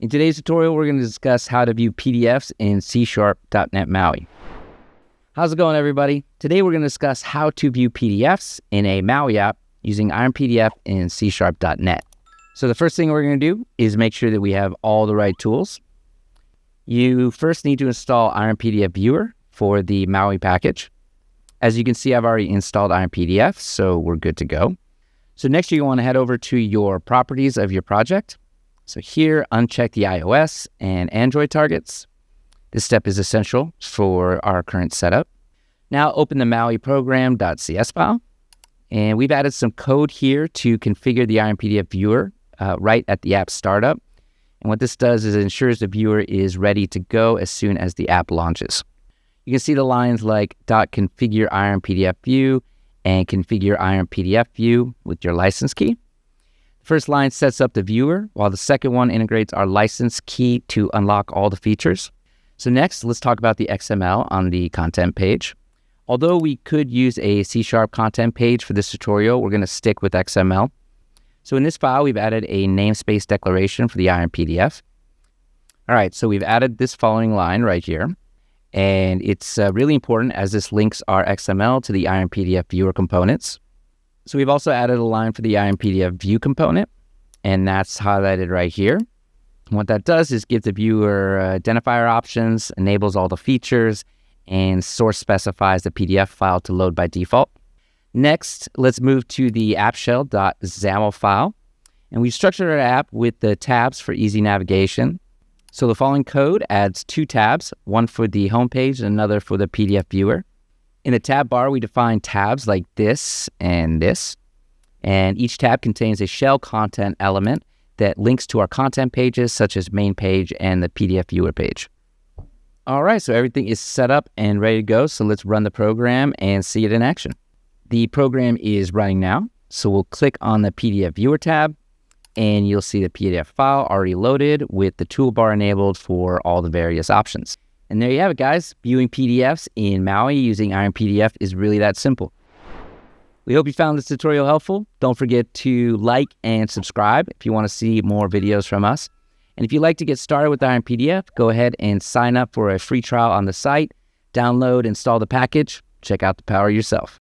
In today's tutorial, we're going to discuss how to view PDFs in C#.NET MAUI. How's it going, everybody? Today, we're going to discuss how to view PDFs in a MAUI app using IronPDF in C#.NET. So the first thing we're going to do is make sure that we have all the right tools. You first need to install IronPDF Viewer for the MAUI package. As you can see, I've already installed IronPDF, so we're good to go. So next, you want to head over to your properties of your project. So here, uncheck the iOS and Android targets. This step is essential for our current setup. Now open the MauiProgram.cs file. And we've added some code here to configure the IronPDF viewer right at the app startup. And what this does is it ensures the viewer is ready to go as soon as the app launches. You can see the lines like .configure IronPDF view and configure IronPDF view with your license key. The first line sets up the viewer, while the second one integrates our license key to unlock all the features. So next, let's talk about the XML on the content page. Although we could use a C# content page for this tutorial, we're going to stick with XML. So in this file, we've added a namespace declaration for the IronPDF. All right, so we've added this following line right here. And it's really important as this links our XML to the IronPDF viewer components. So we've also added a line for the IronPDF view component, and that's highlighted right here. And what that does is give the viewer identifier options, enables all the features, and source specifies the PDF file to load by default. Next, let's move to the appshell.xaml file. And we've structured our app with the tabs for easy navigation. So the following code adds two tabs, one for the homepage and another for the PDF viewer. In the tab bar, we define tabs like this and this. And each tab contains a shell content element that links to our content pages, such as main page and the PDF viewer page. All right, so everything is set up and ready to go. So let's run the program and see it in action. The program is running now. So we'll click on the PDF viewer tab, and you'll see the PDF file already loaded with the toolbar enabled for all the various options. And there you have it, guys. Viewing PDFs in MAUI using IronPDF is really that simple. We hope you found this tutorial helpful. Don't forget to like and subscribe if you want to see more videos from us. And if you'd like to get started with IronPDF, go ahead and sign up for a free trial on the site. Download, install the package, check out the power yourself.